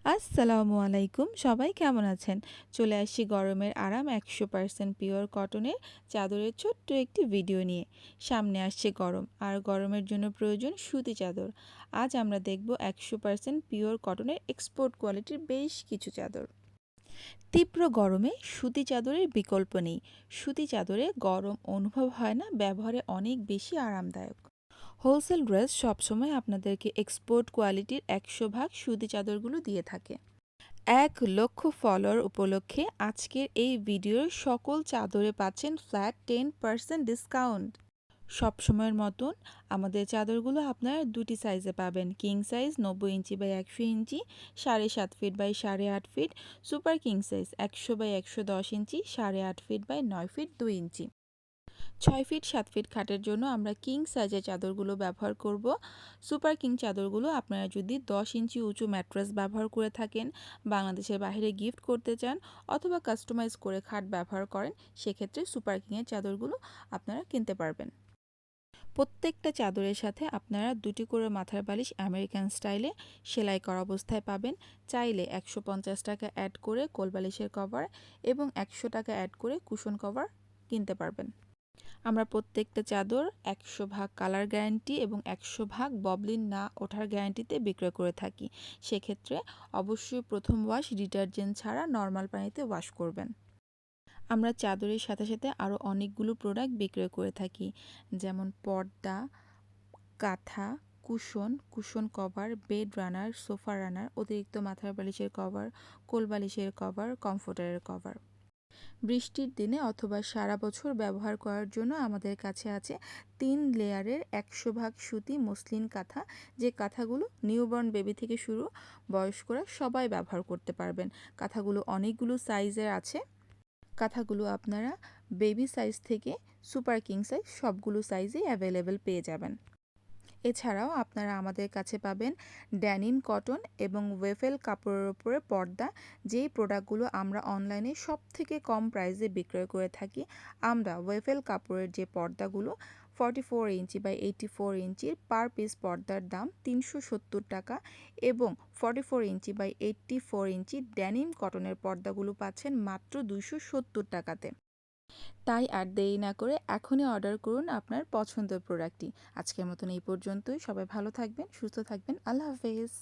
আসসালামু আলাইকুম, সবাই কেমন আছেন? চলে আসছি গরমের আরাম 100% পিওর কটনের চাদরের ছোট্ট একটি ভিডিও নিয়ে। সামনে আসছে গরম, আর গরমের জন্য প্রয়োজন সুতি চাদর। আজ আমরা দেখব 100% পিওর কটনের এক্সপোর্ট কোয়ালিটির বেশ কিছু চাদর। তীব্র গরমে সুতি চাদরের বিকল্প নেই। সুতি চাদরে গরম অনুভব হয় না, ব্যবহারে অনেক বেশি আরামদায়ক। হোলসেল ড্রেস সবসময় আপনাদেরকে এক্সপোর্ট কোয়ালিটির 100 ভাগ সুতি চাদরগুলো দিয়ে থাকে। 1 লক্ষ ফলোয়ার উপলক্ষে আজকের এই ভিডিওর সকল চাদরে পাচ্ছেন ফ্ল্যাট 10% ডিসকাউন্ট। সবসময়ের মতন আমাদের চাদরগুলো আপনারা দুটি সাইজে পাবেন: king size 90 inch by 100 inch, 7.5 feet by 8.5 feet; super king size 100 by 110 inch, 8.5 feet by 9 feet 2 inch. 6 feet 7 feet খাটের জন্য আমরা কিং সাইজের চাদরগুলো ব্যবহার করব। সুপার কিং চাদরগুলো আপনারা যদি 10 ইঞ্চি উঁচু ম্যাট্রেস ব্যবহার করে থাকেন, বাংলাদেশের বাইরে গিফট করতে চান, অথবা কাস্টমাইজ করে খাট ব্যবহার করেন, সেক্ষেত্রে সুপার কিংয়ের চাদরগুলো আপনারা কিনতে পারবেন। প্রত্যেকটা চাদরের সাথে আপনারা দুটি করে মাথার বালিশ আমেরিকান স্টাইলে সেলাই করা অবস্থায় পাবেন। চাইলে 150 টাকা অ্যাড করে কোলবালিশের কভার এবং 100 টাকা অ্যাড করে কুশন কভার কিনতে পারবেন। আমরা প্রত্যেকটা চাদর 100 ভাগ কালার গ্যারান্টি এবং 100 ভাগ ববলিন না ওঠার গ্যারান্টিতে বিক্রয় করে থাকি। সেক্ষেত্রে অবশ্যই প্রথম ওয়াশ ডিটারজেন্ট ছাড়া নর্মাল পানিতে ওয়াশ করবেন। আমরা চাদরের সাথে সাথে আরও অনেকগুলো প্রোডাক্ট বিক্রয় করে থাকি, যেমন পর্দা, কাঁথা, কুশন কভার, বেড রানার, সোফা রানার, অতিরিক্ত মাথার বালিশের কভার, কোল বালিশের কভার, কমফোর্টারের কভার। বৃষ্টির দিনে অথবা সারা বছর ব্যবহার করার জন্য আমাদের কাছে আছে 3 লেয়ারের 100 ভাগ সুতি মসলিন কাঁথা, যে কাঁথাগুলো নিউবর্ন বেবি থেকে শুরু বয়স্করা সবাই ব্যবহার করতে পারবেন। কাঁথাগুলো অনেকগুলো সাইজের আছে। কাঁথাগুলো আপনারা বেবি সাইজ থেকে সুপার কিং সাইজ সবগুলো সাইজেই অ্যাভেলেবেল পেয়ে যাবেন। এছাড়াও আপনারা আমাদের কাছে পাবেন ড্যানিম কটন এবং ওয়েফেল কাপড়ের উপরে পর্দা, যেই প্রোডাক্টগুলো আমরা অনলাইনে সবথেকে কম প্রাইসে বিক্রয় করে থাকি। আমরা ওয়েফেল কাপড়ের যে পর্দাগুলো 44 ইঞ্চি বাই 84 ইঞ্চির পার পিস পর্দার দাম 370 টাকা, এবং 44 ইঞ্চি বাই 84 ইঞ্চি ড্যানিম কটনের পর্দাগুলো পাচ্ছেন মাত্র 270 টাকাতে। তাই আর দেরি না করে এখনই অর্ডার করুন আপনার পছন্দের প্রোডাক্টটি। আজকের মতন এই পর্যন্তই। সবাই ভালো থাকবেন, সুস্থ থাকবেন। আল্লাহ হাফেজ।